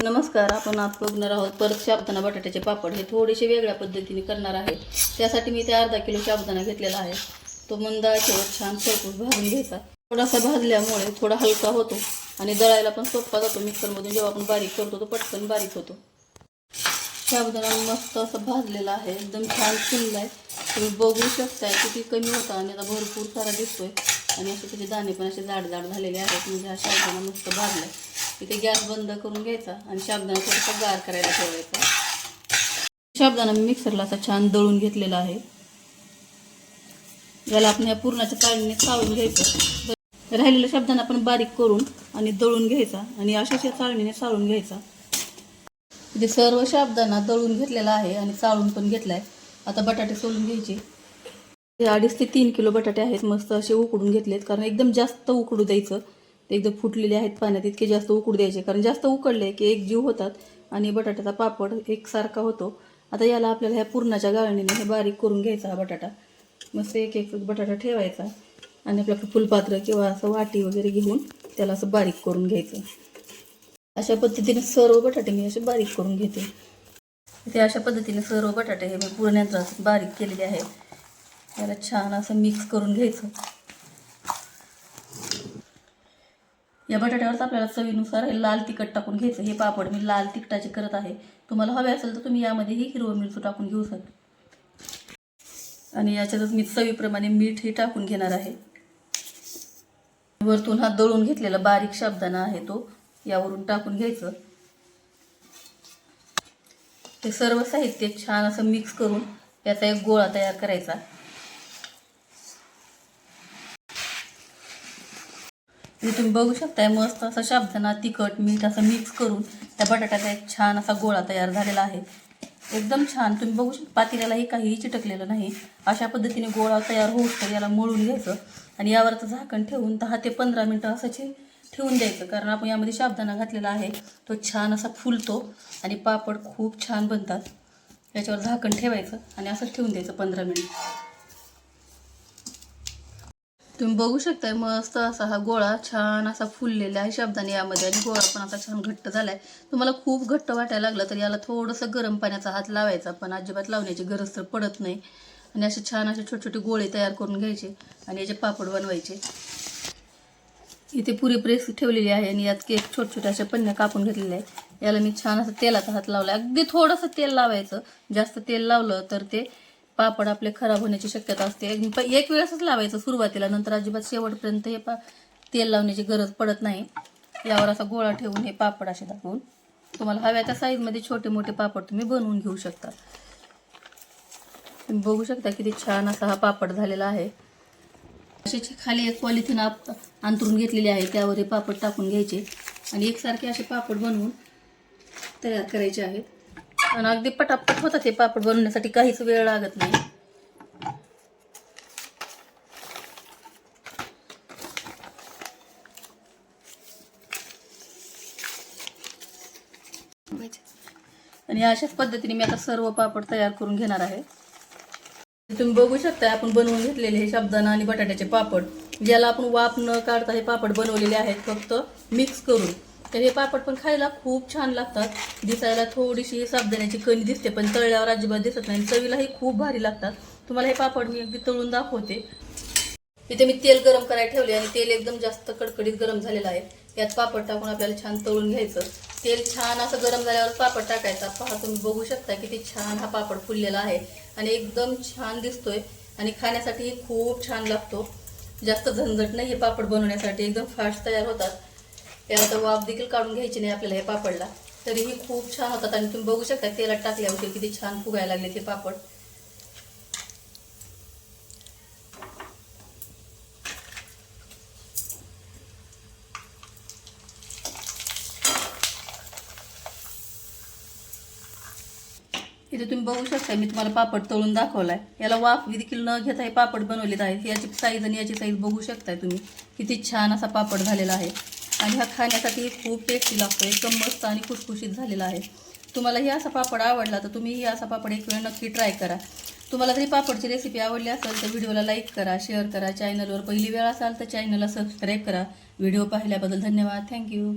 नमस्कार. आपण आज बघणार आहोत परत साबुदाणा बटाट्याचे पापड. हे थोडेसे वेगळ्या पद्धतीने करणार आहे. त्यासाठी मी ते अर्धा किलो साबुदाणा घेतलेला आहे. तो मंद आचेवर छान खरपूस भाजून घ्यायचा. थोडासा भाजल्यामुळे थोडा हलका होतो आणि दळायला पण सोपा जातो. मिक्सरमधून जेव्हा आपण बारीक करतो तो पटकन बारीक होतो. साबुदाणा मस्त असं भाजलेला आहे, एकदम छान फुलला आहे. तुम्ही बघू शकताय किती कमी होता आणि आता भरपूर सारा दिसतोय. आणि असे त्याचे दाणे पण असे जाड जाड झालेले आहेत. म्हणजे हा साबुदाणा मस्त भाजलाय. इथे गॅस बंद करून घ्यायचा आणि साबुदाणा थोडासा गार करायला ठेवायचा. साबुदाणा मी मिक्सरला असा छान दळून घेतलेला आहे. याला आपण या पूर्णाच्या चाळणीने चाळून घ्यायचं. राहिलेला साबुदाणा आपण बारीक करून आणि दळून घ्यायचा आणि अशाच या चाळणीने चाळून घ्यायचा. इथे सर्व साबुदाणा दळून घेतलेला आहे आणि चाळून पण घेतलाय. आता बटाटे सोलून घ्यायचे. 2.5 ते 3 किलो बटाटे आहेत. मस्त असे उकडून घेतलेत, कारण एकदम जास्त उकडू द्यायचं. ते एकदम फुटलेले आहेत पाण्यात, इतके जास्त उकडू द्यायचे, कारण जास्त उकडले की एक जीव होतात आणि बटाट्याचा पापड एकसारखा होतो. आता याला आपल्याला ह्या पुरणाच्या गाळणीने हे बारीक करून घ्यायचा. हा बटाटा मस्त एक एक बटाटा ठेवायचा आणि आपल्याकडे फुलपात्र किंवा असं वाटी वगैरे घेऊन त्याला असं बारीक करून घ्यायचं. अशा पद्धतीने सर्व बटाटे मी असे बारीक करून घेते. इथे अशा पद्धतीने सर्व बटाटे हे मी पुरणात बारीक केलेले आहेत. याला छान असं मिक्स करून घ्यायचं. या बटाट्यावरच आपल्याला चवीनुसार हे लाल तिखट टाकून घ्यायचं. हे पापड मी लाल तिखटाचे करत आहे. तुम्हाला हवे असेल तर तुम्ही यामध्येही हिरवं मिरची टाकून घेऊ शकता. आणि याच्यातच मी चवीप्रमाणे मीठही टाकून घेणार आहे. वरतून हा दळून घेतलेला बारीक साबुदाणा आहे तो यावरून टाकून घ्यायचं. हे सर्व साहित्य छान असं मिक्स करून याचा एक गोळा तयार करायचा. तुम्ही बघू शकताय मस्त असा साबुदाणा तिखट मीठ असं मिक्स करून त्या बटाट्याचा एक छान असा गोळा तयार झालेला आहे. एकदम छान. तुम्ही बघू शकता पातेल्यालाही काहीही चिटकलेलं नाही. अशा पद्धतीने गोळा तयार होऊ तर याला मळून घ्यायचं आणि यावरचं झाकण ठेवून 10 ते 15 मिनटं असंच ठेवून द्यायचं, कारण आपण यामध्ये साबुदाणा घातलेला आहे. तो छान असा फुलतो आणि पापड खूप छान बनतात. याच्यावर झाकण ठेवायचं आणि असंच ठेवून द्यायचं 15 मिनिट. तुम्ही बघू शकताय मस्त असा हा गोळा छान असा फुललेला आहे साबुदाणा यामध्ये, आणि गोळा पण असा छान घट्ट झालाय. तुम्हाला खूप घट्ट वाटायला लागलं तर याला थोडंसं गरम पाण्याचा हात लावायचा, पण अजिबात लावण्याची गरज तर पडत नाही. आणि असे छान असे छोटे छोटे गोळे तयार करून घ्यायचे आणि याचे पापड बनवायचे. इथे पुरी प्रेस ठेवलेली आहे आणि यात केक छोटे छोटे अशा पन्न्या कापून घेतलेल्या आहे. याला मी छान असं तेलाचा हात लावला. अगदी थोडंसं तेल लावायचं. जास्त तेल लावलं तर ते पापड आपले खराब होण्याची शक्यता असते. एक वेळेसच लावायचं सुरुवातीला, नंतर अजिबात शेवटपर्यंत हे तेल लावण्याची गरज पडत नाही. यावर असा गोळा ठेवून हे पापड असे दाखवून तुम्हाला हव्या त्या साईजमध्ये छोटे मोठे पापड तुम्ही बनवून घेऊ शकता. तुम्ही बघू शकता किती छान असा हा पापड झालेला आहे. असे खाली एक पॉलिथिन अंतरून घेतलेली आहे, त्यावर हे पापड टाकून घ्यायचे आणि एकसारखे असे पापड बनवून तयार करायचे आहेत. आणि अगदी पटापट होतात हे पापड बनवण्यासाठी, काहीच वेळ लागत नाही. आणि अशाच पद्धतीने मी आता सर्व पापड तयार करून घेणार आहे. तुम्ही बघू शकता आपण बनवून घेतलेले हे साबुदाणा आणि बटाट्याचे पापड, ज्याला आपण वाफ न काढता हे पापड बनवलेले आहेत फक्त मिक्स करून. तर हे पापड पण खायला खूप छान लागतात. दिसायला थोडीशी साबुदाण्याची कणी दिसते, पण तळल्यावर अजिबात दिसत नाही. चवीलाही खूप भारी लागतात. तुम्हाला हे पापड मी अगदी तळून दाखवते. इथे मी तेल गरम करायला ठेवले आणि तेल एकदम जास्त कडकडीत गरम झालेलं आहे. यात पापड टाकून आपल्याला छान तळून घ्यायचं. तेल छान असं गरम झाल्यावर पापड टाकायचा. पहा तुम्ही बघू शकता किती छान हा पापड फुललेला आहे आणि एकदम छान दिसतोय आणि खाण्यासाठीही खूप छान लागतो. जास्त झंझट नाही हे पापड बनवण्यासाठी, एकदम फास्ट तयार होतात. याला वाफ देखील काढून घ्यायची नाही आपल्याला हे पापडला, तरीही खूप छान होतात. आणि तुम्ही बघू शकता तेलात टाकल्यावर किती छान फुगायला लागले ते पापड. इथे तुम्ही बघू शकता मी तुम्हाला पापड तळून दाखवलाय. याला वाफ देखील न घेता हे पापड बनवलेत आहेत. याची साईज आणि याची साईज बघू शकताय तुम्ही किती छान असा पापड झालेला आहे. आणि हा खाण्यासाठी खूप टेस्टी लागतो. एकदम मस्त आणि खुसखुशीत झालेला आहे. तुम्हाला ही असा पापड आवडला तर तुम्ही ही असा पापड एक वेळ नक्की ट्राय करा. तुम्हाला जरी पापडची रेसिपी आवडली असेल तर व्हिडिओला लाईक करा, शेअर करा. चॅनलवर पहिली वेळ असाल तर चॅनलला सबस्क्राईब करा. व्हिडिओ पाहिल्याबद्दल धन्यवाद. थँक्यू.